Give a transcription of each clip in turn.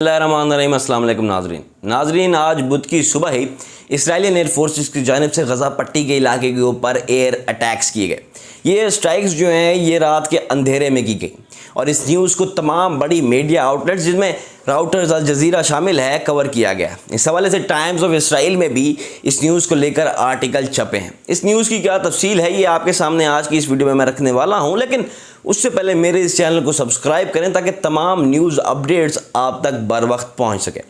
अस्सलाम वालेकुम नाजरीन, आज बुध की सुबह ही इसराइलियन एयर फोर्सेस की जानिब से गज़ा पट्टी के इलाके के ऊपर एयर अटैक्स किए गए। ये एयर स्ट्राइक्स जो हैं ये रात के अंधेरे में की गई और इस न्यूज़ को तमाम बड़ी मीडिया आउटलेट्स जिसमें राउटर्स अल जज़ीरा शामिल है कवर किया गया। इस हवाले से टाइम्स ऑफ इसराइल में भी इस न्यूज़ को लेकर आर्टिकल छपे हैं। इस न्यूज़ की क्या तफसील है ये आपके सामने आज की इस वीडियो में मैं रखने वाला हूँ, लेकिन उससे पहले मेरे इस चैनल को सब्सक्राइब करें ताकि तमाम न्यूज़ अपडेट्स आप तक बर वक्त पहुँच सके।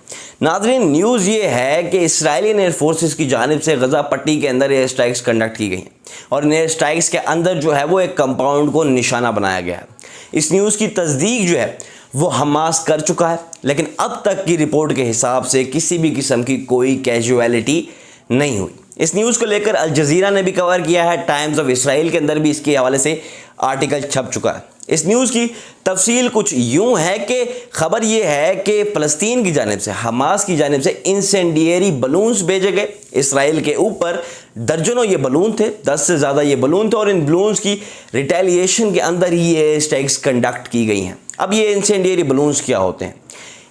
नाज़रीन, न्यूज़ ये है कि इसराइलियन एयर फोर्सेस की जानिब से गज़ा पट्टी के अंदर एयर स्ट्राइक्स कंडक्ट की गई हैं और इन एयर स्ट्राइक्स के अंदर जो है वो एक कंपाउंड को निशाना बनाया गया है। इस न्यूज़ की तस्दीक जो है वो हमास कर चुका है, लेकिन अब तक की रिपोर्ट के हिसाब से किसी भी किस्म की कोई कैजुअलिटी नहीं हुई। इस न्यूज़ को लेकर अल जज़ीरा ने भी कवर किया है, टाइम्स ऑफ इसराइल के अंदर भी इसके हवाले से आर्टिकल छप चुका है। इस न्यूज़ की तफसील कुछ यूँ है कि खबर ये है कि फ़लस्तीन की जानिब से, हमास की जानिब से इंसेंडियरी बलून्स भेजे गए इसराइल के ऊपर। दर्जनों ये बलून थे, 10 से ज़्यादा ये बलून थे और इन बलून्स की रिटेलिएशन के अंदर ही ये स्ट्राइक्स कंडक्ट की गई हैं। अब ये इंसेंडियरी बलून्स क्या होते हैं?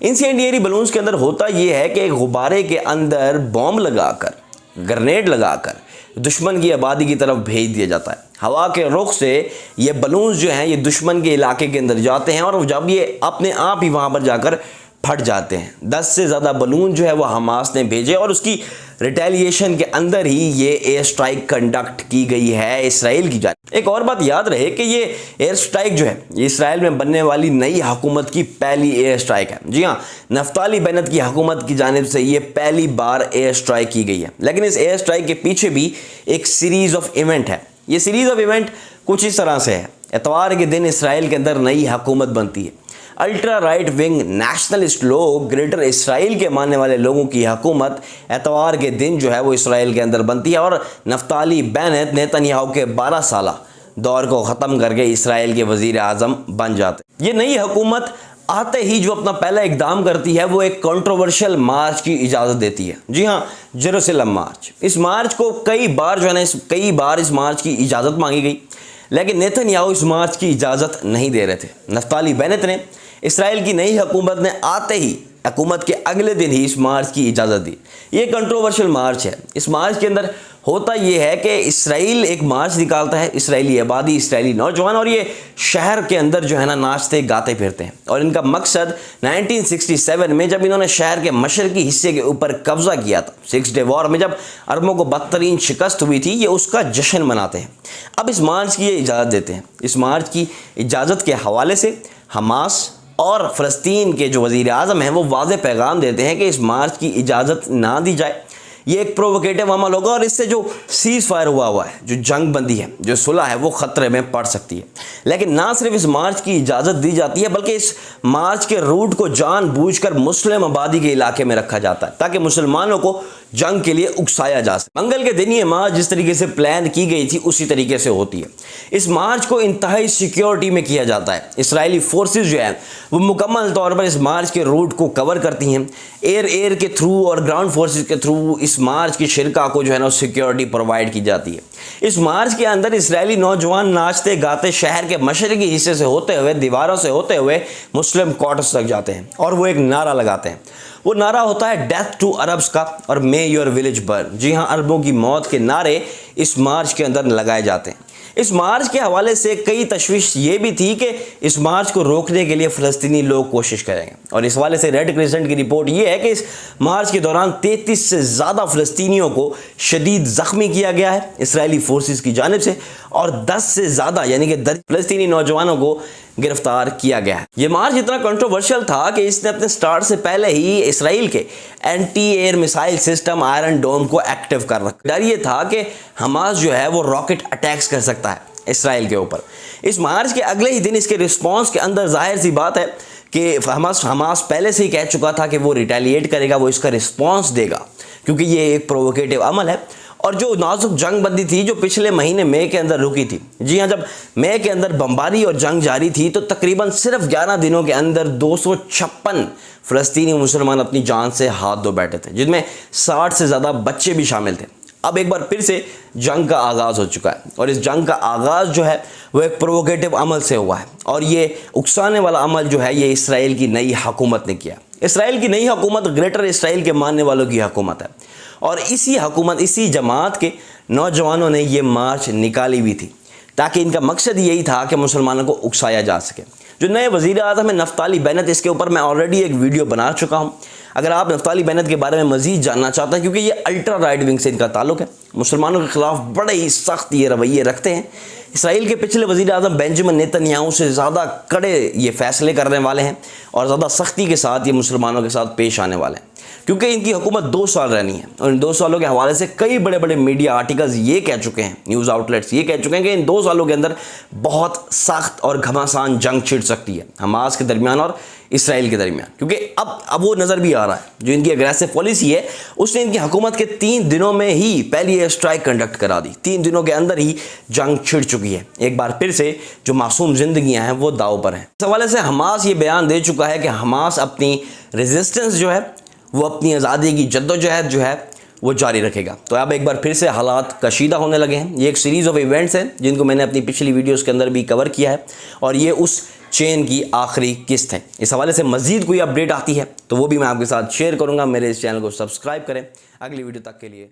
इंसेंडियरी बलून्स के अंदर होता ये है कि एक गुब्बारे के अंदर बॉम्ब लगाकर, ग्रेनेड लगाकर दुश्मन की आबादी की तरफ भेज दिया जाता है। हवा के रुख से ये बलून्स जो हैं ये दुश्मन के इलाके के अंदर जाते हैं और जब ये अपने आप ही वहाँ पर जाकर फट जाते हैं। 10 से ज़्यादा बलून जो है वो हमास ने भेजे और उसकी रिटेलिएशन के अंदर ही ये एयर स्ट्राइक कंडक्ट की गई है इसराइल की जानिब। एक और बात याद रहे कि ये एयर स्ट्राइक जो है ये इसराइल में बनने वाली नई हुकूमत की पहली एयर स्ट्राइक है। जी हाँ, नफ्ताली बेनेट की हुकूमत की जानिब से ये पहली बार एयर स्ट्राइक की गई है। लेकिन इस एयर स्ट्राइक के पीछे भी एक सीरीज़ ऑफ इवेंट है। ये सीरीज़ ऑफ इवेंट कुछ इस तरह से है। इतवार के दिन इसराइल के अंदर नई हुकूमत बनती है। अल्ट्रा राइट विंग नेशनलिस्ट लोग, ग्रेटर इसराइल के मानने वाले लोगों की हुकूमत एतवार के दिन जो है वो इसराइल के अंदर बनती है और नफ्ताली बेनेट नेतन्याहू के 12 साला दौर को ख़त्म करके इसराइल के वज़ीर आज़म बन जाते। ये नई हुकूमत आते ही जो अपना पहला इकदाम करती है वो एक कंट्रोवर्शियल मार्च की इजाज़त देती है। जी हाँ, जेरूसलम मार्च। इस मार्च को कई बार जो है ना कई बार इस मार्च की इजाज़त मांगी गई, लेकिन नेतन्याहू इस मार्च की इजाज़त नहीं दे रहे थे। नफ्ताली बेनेट ने, इसराइल की नई हुकूमत ने आते ही हुकूमत के अगले दिन ही इस मार्च की इजाज़त दी। ये कंट्रोवर्शियल मार्च है। इस मार्च के अंदर होता ये है कि इसराइल एक मार्च निकालता है, इसराइली आबादी, इसराइली नौजवान, और ये शहर के अंदर जो है ना नाचते गाते फिरते हैं। और इनका मकसद 1967 में जब इन्होंने शहर के मशरकी हिस्से के ऊपर कब्ज़ा किया था, 6 डे वॉर में जब अरबों को बदतरीन शिकस्त हुई थी, ये उसका जश्न मनाते हैं। अब इस मार्च की ये इजाज़त देते हैं। इस मार्च की इजाज़त के हवाले से हमास और फ़लस्तीन के जो वज़ीर आज़म हैं वो वाज़ेह पैगाम देते हैं कि इस मार्च की इजाज़त ना दी जाए। ये एक प्रोवोकेटिव अमल होगा और इससे जो सीज़ फायर हुआ है, जो जंग बंदी है, जो सुलह है, वो ख़तरे में पड़ सकती है। लेकिन ना सिर्फ इस मार्च की इजाज़त दी जाती है बल्कि इस मार्च के रूट को जानबूझकर मुस्लिम आबादी के इलाके में रखा जाता है ताकि मुसलमानों को जंग के लिए उकसाया जा सके। मंगल के दिन ये मार्च जिस तरीके से प्लान की गई थी उसी तरीके से होती है। इस मार्च को इंतहाई सिक्योरिटी में किया जाता है। इसराइली फोर्सेस जो है वो मुकम्मल तौर पर इस मार्च के रूट को कवर करती हैं। एयर के थ्रू और ग्राउंड फोर्सेस के थ्रू इस मार्च की शिरका को जो है ना सिक्योरिटी प्रोवाइड की जाती है। इस मार्च के अंदर इसराइली नौजवान नाचते गाते शहर के मशरकी हिस्से से होते हुए, दीवारों से होते हुए मुस्लिम क्वार्टर्स तक जाते हैं और वो एक नारा लगाते हैं। वो नारा होता है डेथ टू अरब्स का और मे योर विलेज बर्न। जी हाँ, अरबों की मौत के नारे इस मार्च के अंदर लगाए जाते हैं। इस मार्च के हवाले से कई तशवीश ये भी थी कि इस मार्च को रोकने के लिए फ़लस्तीनी लोग कोशिश करेंगे और इस हवाले से रेड क्रिसेंट की रिपोर्ट ये है कि इस मार्च के दौरान 33 से ज़्यादा फ़लस्तीनियों को शदीद ज़ख्मी किया गया है इसराइली फोर्सेस की जानिब से और 10 से ज़्यादा यानी कि 10 फ़लस्तीनी नौजवानों को गिरफ्तार किया गया है। ये मार्च इतना कंट्रोवर्शियल था कि इसने अपने स्टार्ट से पहले ही इसराइल के anti air missile system iron dome को एक्टिव कर रखा। डर ये था कि हमास जो है वो रॉकेट अटैक्स कर सकता है इसराइल के ऊपर। इस मार्च के अगले ही दिन इसके रिस्पॉन्स के अंदर जाहिर सी बात है कि हमास पहले से ही कह चुका था कि वो रिटेलिएट करेगा, वो इसका रिस्पॉन्स देगा क्योंकि ये एक प्रोवोकेटिव अमल है। और जो नाजुक जंग बंदी थी जो पिछले महीने मई के अंदर रुकी थी, जी हाँ, जब मई के अंदर बमबारी और जंग जारी थी तो तकरीबन सिर्फ 11 दिनों के अंदर 256 फ़लस्तीनी मुसलमान अपनी जान से हाथ धो बैठे थे, जिनमें 60 से ज़्यादा बच्चे भी शामिल थे। अब एक बार फिर से जंग का आगाज़ हो चुका है और इस जंग का आगाज़ जो है वो एक प्रोवोकेटिव अमल से हुआ है और ये उकसाने वाला अमल जो है ये इसराइल की नई हुकूमत ने किया। इसराइल की नई हुकूमत ग्रेटर इसराइल के मानने वालों की हुकूमत है और इसी जमात के नौजवानों ने ये मार्च निकाली हुई थी ताकि इनका मकसद यही था कि मुसलमानों को उकसाया जा सके। जो नए वज़ीर आज़म है नफ्ताली बेनेट, इसके ऊपर मैं ऑलरेडी एक वीडियो बना चुका हूँ। अगर आप नफ्ताली बेनेट के बारे में मज़ीद जानना चाहते हैं, क्योंकि ये अल्ट्रा राइट विंग से इनका ताल्लुक है, मुसलमानों के ख़िलाफ़ बड़े ही सख्त ये रवैये रखते हैं। इसराइल के पिछले वज़ीर आज़म बेंजामिन नेतन्याहू से ज़्यादा कड़े ये फ़ैसले करने वाले हैं और ज़्यादा सख्ती के साथ ये मुसलमानों के साथ पेश आने वाले हैं, क्योंकि इनकी हुकूमत 2 साल रहनी है। और इन 2 सालों के हवाले से कई बड़े बड़े मीडिया आर्टिकल्स ये कह चुके हैं, न्यूज़ आउटलेट्स ये कह चुके हैं कि इन 2 सालों के अंदर बहुत सख्त और घमासान जंग छिड़ सकती है हमास के दरमियान और इसराइल के दरमियान, क्योंकि अब वो नज़र भी आ रहा है। जो इनकी अग्रेसिव पॉलिसी है उसने इनकी हुकूमत के 3 दिनों में ही पहली एयर स्ट्राइक कंडक्ट करा दी। 3 दिनों के अंदर ही जंग छिड़ चुकी है। एक बार फिर से जो मासूम जिंदगियां हैं वो दाव पर हैं। इस हवाले से हमास ये बयान दे चुका है कि हमास अपनी रेजिस्टेंस जो है वो अपनी आज़ादी की जद्दोजहद जो है वो जारी रखेगा। तो अब एक बार फिर से हालात कशीदा होने लगे हैं। ये एक सीरीज़ ऑफ इवेंट्स हैं जिनको मैंने अपनी पिछली वीडियोस के अंदर भी कवर किया है और ये उस चेन की आखिरी किस्त है। इस हवाले से मज़ीद कोई अपडेट आती है तो वो भी मैं आपके साथ शेयर करूँगा। मेरे इस चैनल को सब्सक्राइब करें। अगली वीडियो तक के लिए